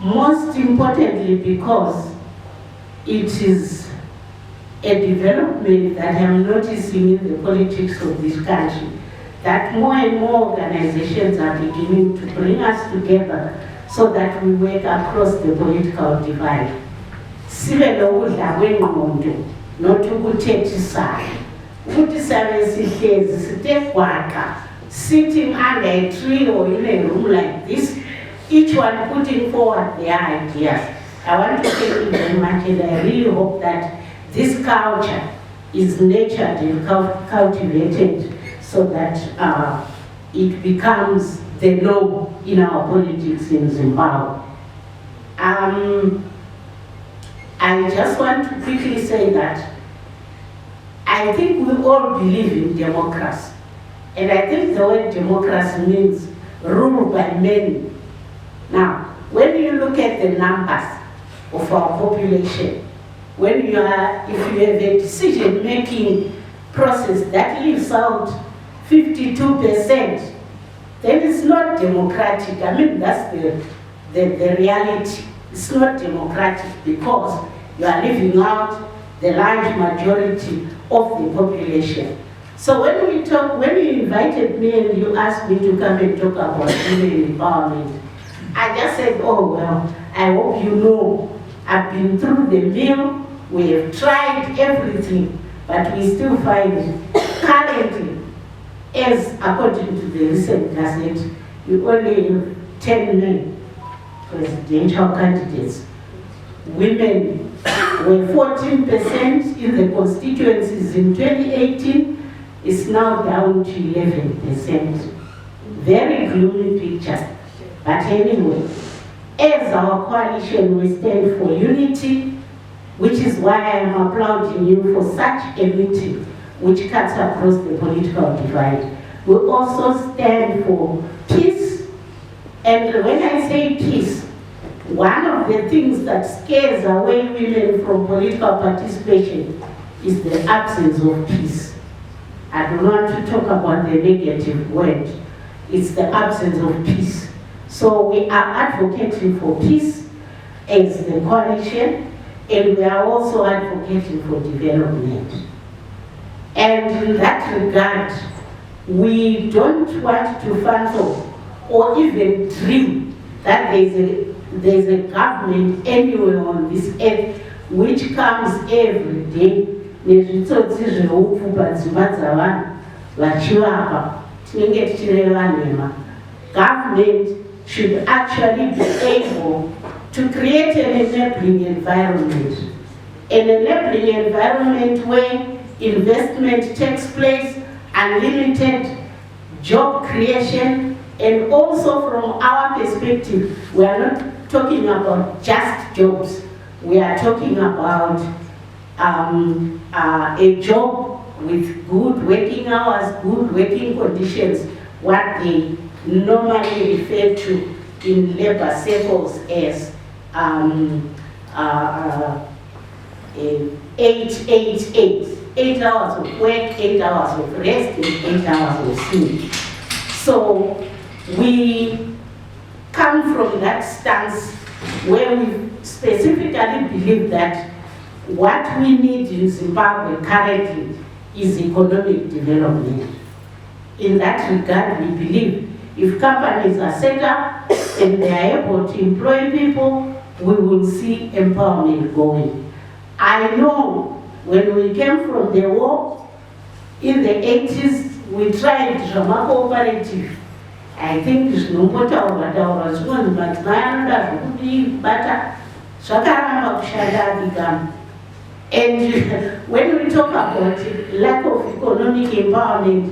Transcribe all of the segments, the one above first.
Most importantly, because it is a development that I'm noticing in the politics of this country, that more and more organizations are beginning to bring us together so that we work across the political divide. Sibe lokudla kwengqondo not ukuthethisana. Ukuthi sabe sihlezi sithe gwaqa, sitting under a tree or in a room like this, each one putting forward their ideas. I want to thank you very much, and I really hope that this culture is nurtured and cultivated so that it becomes the norm in our politics in Zimbabwe. I just want to quickly say that I think we all believe in democracy. And I think the word democracy means rule by many. Now, when you look at the numbers of our population, if you have a decision-making process that leaves out 52%, then it's not democratic. I mean, that's the reality. It's not democratic because you are leaving out the large majority of the population. So when you invited me and you asked me to come and talk about women empowerment, I just said, oh well, I hope you know, I've been through the mill, we have tried everything, but we still find currently, as according to the recent gazette, you only have 10 men presidential candidates. Women were 14% in the constituencies in 2018, it's now down to 11%. Very gloomy picture. But anyway, as our coalition, we stand for unity, which is why I am applauding you for such a meeting which cuts across the political divide. We also stand for peace. And when I say peace, one of the things that scares away women from political participation is the absence of peace. I don't want to talk about the negative word. It's the absence of peace. So we are advocating for peace as the coalition, and we are also advocating for development. And in that regard, we don't want to fathom or even dream that there's a government anywhere on this earth which comes every day. Government should actually be able to create an enabling environment. An enabling environment where investment takes place, unlimited job creation, and also from our perspective, we are not talking about just jobs. We are talking about a job with good working hours, good working conditions, what they normally refer to in labor circles as 8-8-8. 8 hours of work, 8 hours of rest, and 8 hours of sleep. So we come from that stance where we specifically believe that what we need in Zimbabwe currently is economic development. In that regard, we believe if companies are set up and they are able to employ people, we will see empowerment going. I know when we came from the war in the 80s, we tried Drama Cooperative. I think it's no matter what I was doing, but and when we talk about lack of economic empowerment,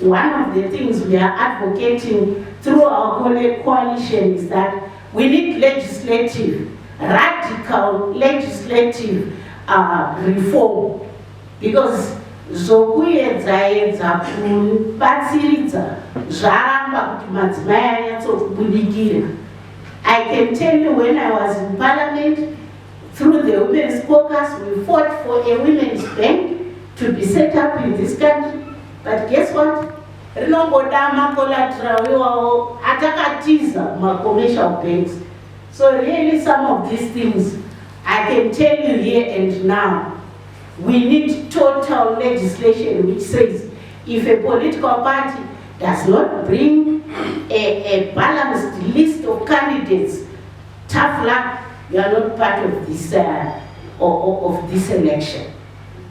one of the things we are advocating through our coalition is that we need radical legislative reform, because zokuedzaedza kubatsiridza zvaramba kuti madzimai anyatsokubudikira. I can tell you when I was in parliament, through the Women's Caucus, we fought for a women's bank to be set up in this country. But guess what? Rinongodama collateral atakatiza commercial banks. So really some of these things I can tell you here and now, we need total legislation which says if a political party does not bring a balanced list of candidates, tough luck, you are not part of this election.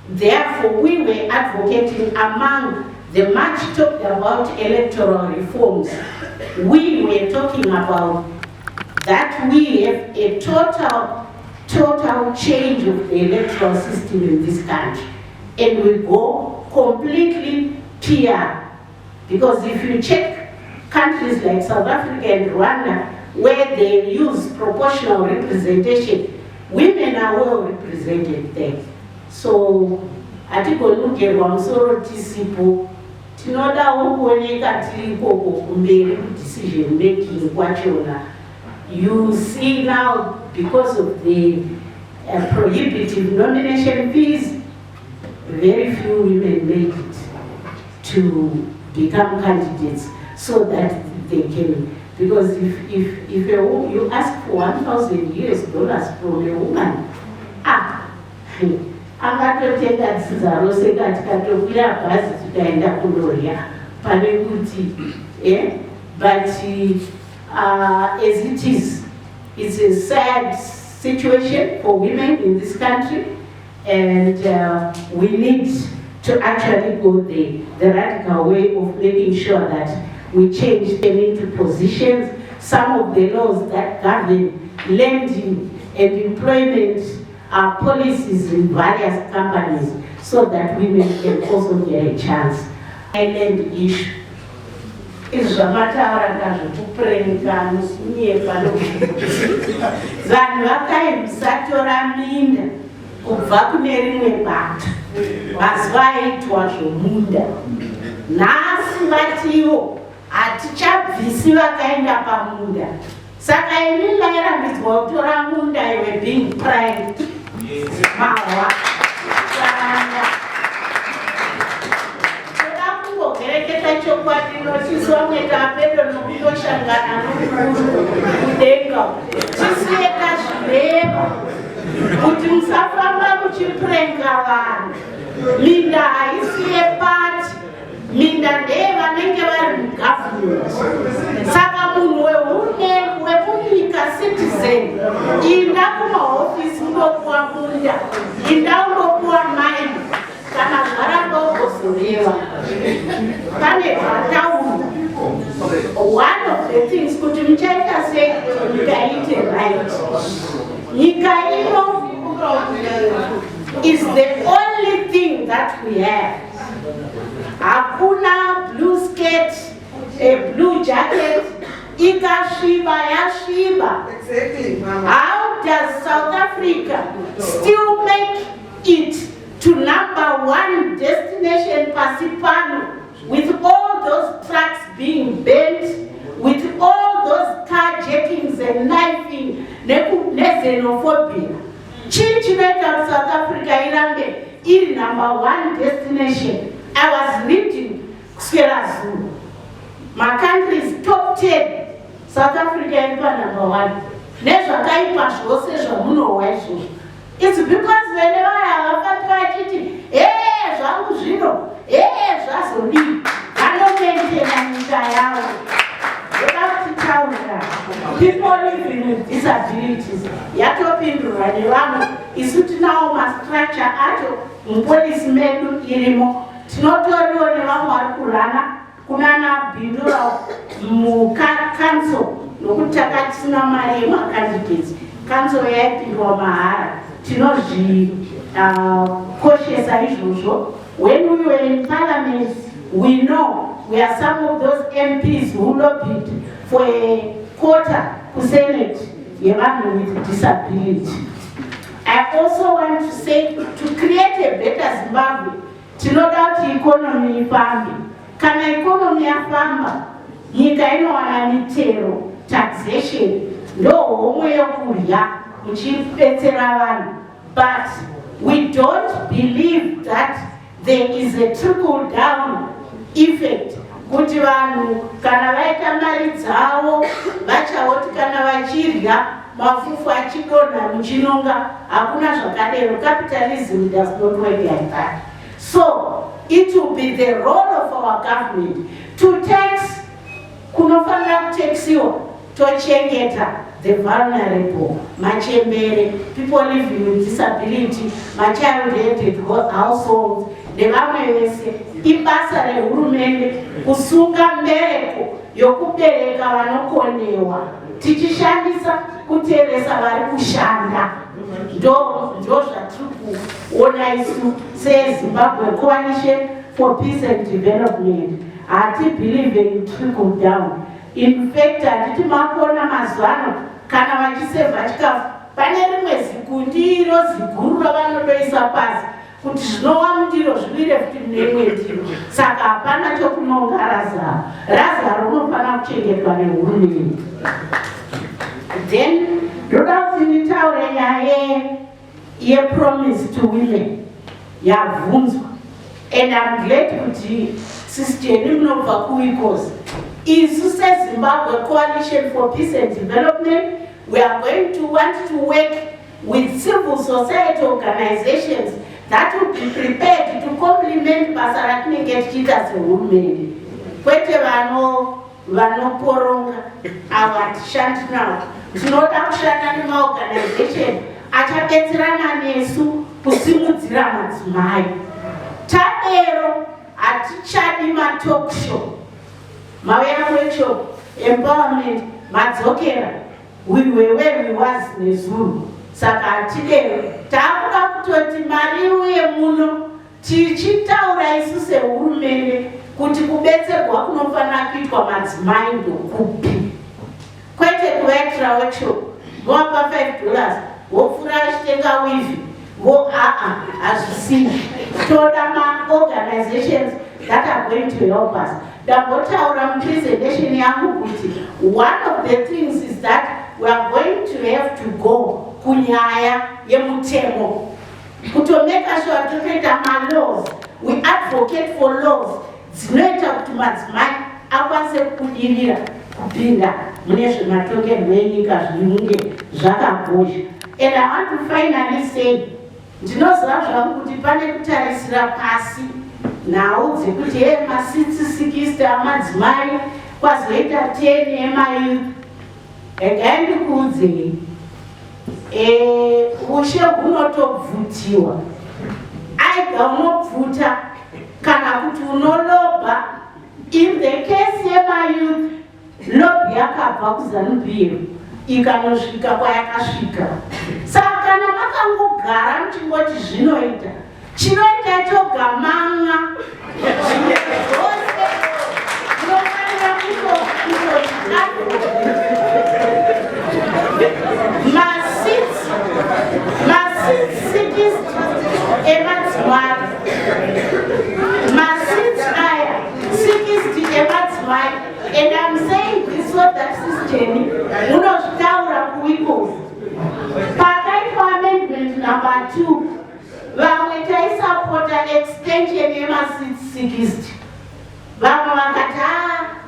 Therefore, we were advocating among the much talked about electoral reforms. We were talking about that we have a total change of the electoral system in this country, and we go completely PR. Because if you check countries like South Africa and Rwanda, where they use proportional representation, women are well represented there. So atikonungerwa musoro tisipo, tinodawo kuoneka tiri koko kumberi decision making kwachona. You see now, because of the prohibitive nomination fees, very few women make it to become candidates so that they can, because if you ask for $1,000 from a woman, angatotenga dzizaro sekatikatovira bhazi tikaenda kunorya pane kuti but as it is, it's a sad situation for women in this country, and we need to actually go the radical way of making sure that we change them into positions. Some of the laws that govern lending and employment are policies in various companies so that women can also get a chance. Island issue. Izvamataura ngazvikupurenga musunyepa vanhu vakaimsatora minda kubva kune rimwe bato mazuva aitwa zvomunda. Nhasi vatiwo hatichabvisi vakaenda pamunda, saka imi mairambidzwa kutora munda iwe being primed mawa kureketa chokwadi notiswa mwetapedo nokutoshangana nomukuru kudenga tisieka zvireva kuti musafamba muchipurenga vanhu. Minda haisi yepati, minda ndeye vanenge vari mugavhumenti. Saka munhu wemunyika citizen, inda kumahofisi unopuwa munda, inda unopuwa maini, kana zvaramba ugozoreva. Pane zvataura. One of the things kuti muchaita sei nyika iite right. Nyika ino is the only thing that we have. Hakuna blue skirt, a blue jacket, ikashiba yashiba. Exactly, Mama. How does South Africa still make it to #1 destination Pasipano with all those trucks being bent, with all those carjackings and knifing, xenophobia? Chinoita South Africa irambe iri #1 destination. I was reading kuswera Zulu. My country is top 10. South Africa is #1. Nezvakaipa zvose zvamunowa izvozvo. It's because whenever havafati vachiti zvangu zvino zvazodii, vanomentera nyika yavo. People living with disabilities yatopindurwa nevamwe. Isu tinawo mastructure acho mupolisi medu irimo. Tinotoriwo nevamwe vari kurana kunana bhindura mucouncil nokuti takatisina mari yemacandidates. Council yaipindwa mahara. Tinozvikoshesa izvozvo. When we were in parliament, we know we are some of those MPs who lobbied for a quota to Senate yevanhu with disability. I also want to say, to create a better Zimbabwe, tinoda kuti economy ifambe. Kana economy yafamba, nyika inowana mitero, taxation, ndo homwe yokurya muchibetsera vanhu. But we don't believe that there is a trickle down effect kuti vanhu kana vaita mari dzavo vachauti kana vachirya mafufu achidonha muchinonga hakuna zvakadero. Capitalism does not work like that. So it will be the role of our government to tax kunofanira kutaxiwa tochengeta the vulnerable, machembere, people living with disability, child-related households, nevamwe vese. Ibasa rehurumende kusunga mbereko yokubereka vanokonewa tichishandisa kuteresa vari kushanda. Ndo zvatiri kuona isu seZimbabwe Coalition for Peace and Development. Hati believe in trickle down. In fact, handiti makona mazwano kana vachisevha chikafu pane rimwe zikundiro ziguru ravanodoisa pasi kuti zvinowa mundiro zvivire kuti munemwe ndiro. Saka hapana chokunonga Razaro. Razaro unofanira kuchengetwa nehurumende. Then ndoda kuti nditaure nyaya yepromise to women yabvunzwa. And I'm glad kuti sisteni munobva kuwikosi. Isu seZimbabwe Coalition for Peace and Development, we are going to want to work with civil society organizations that will be prepared to complement basa ratinenge tichiita sehurumende. Kwete vanoporonga avo hatishandi navo. Tinoda kushanda nemaorganization achabetserana nesu kusimudzira madzimai. Tadero hatichadi matalk show, mauya workshop, empowerment, madzokera. We were where we was nezuru. Saka hatidero takuda kutoti mari uye muno tichitaura isu sehurumende kuti kubetserwa kunofanira kuitwa madzimai ndokupi. Kwete kuvaitira workshop vovapa $5 vopfuura vachitenga wivi hazvisii. Toda ma-organizations that are going to help us. Ndabotaura mupresentation yangu kuti one of the things is that we are going to have to go kunyaya yemutemo kutomeka sure totoita ma-laws. We advocate for laws dzinoita kuti madzimai akwanise kudirira kupinda mune zvematongerwo enyika zvinenge zvakakosha. And I want to finally say, ndinoziva zvangu kuti pane kutarisira pasi nhau dzekuti ma-60 amadzimai kwazoita 10 emayouth. Regai ndikuudzei, ushe hunotobvutiwa. Aidha unobvuta kana kuti unolobha. In the case yemayouth, lobby yakabva kuZanu-PF ikanosvika kwayakasvika. Saka kana makangogara muchingoti zvinoita, chinoita chogamanga zvose zvinofanira ma-60 emadzimai, ma-6 aya 60 emadzimai. And I'm saying this so that system unozvitaura kuwikosi. Pakaitwa amendment number 2, vamwe taisapota extension yema-60. Vamwe vakati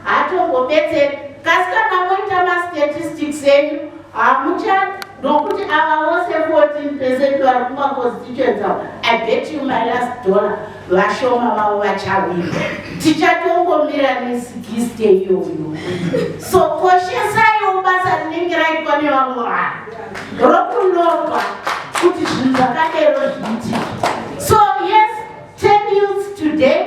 hatongobetseri. Kasi kana moita ma-statistics enyu hamucha nokuti ava vose 14% vari kuma-constituents avo. I bet you my last dollar vashoma vavo vachawina. Tichatongomira ne-60 iyoyo. So koshesai basa rinenge raitwa nevamwe vanhu rokunopa kuti zvinhu zvakadero zviitika. So yes, 10 youths today,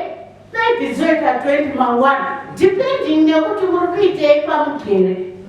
maybe zoita 20 mangwana, depending nekuti muri kuitei pamugere.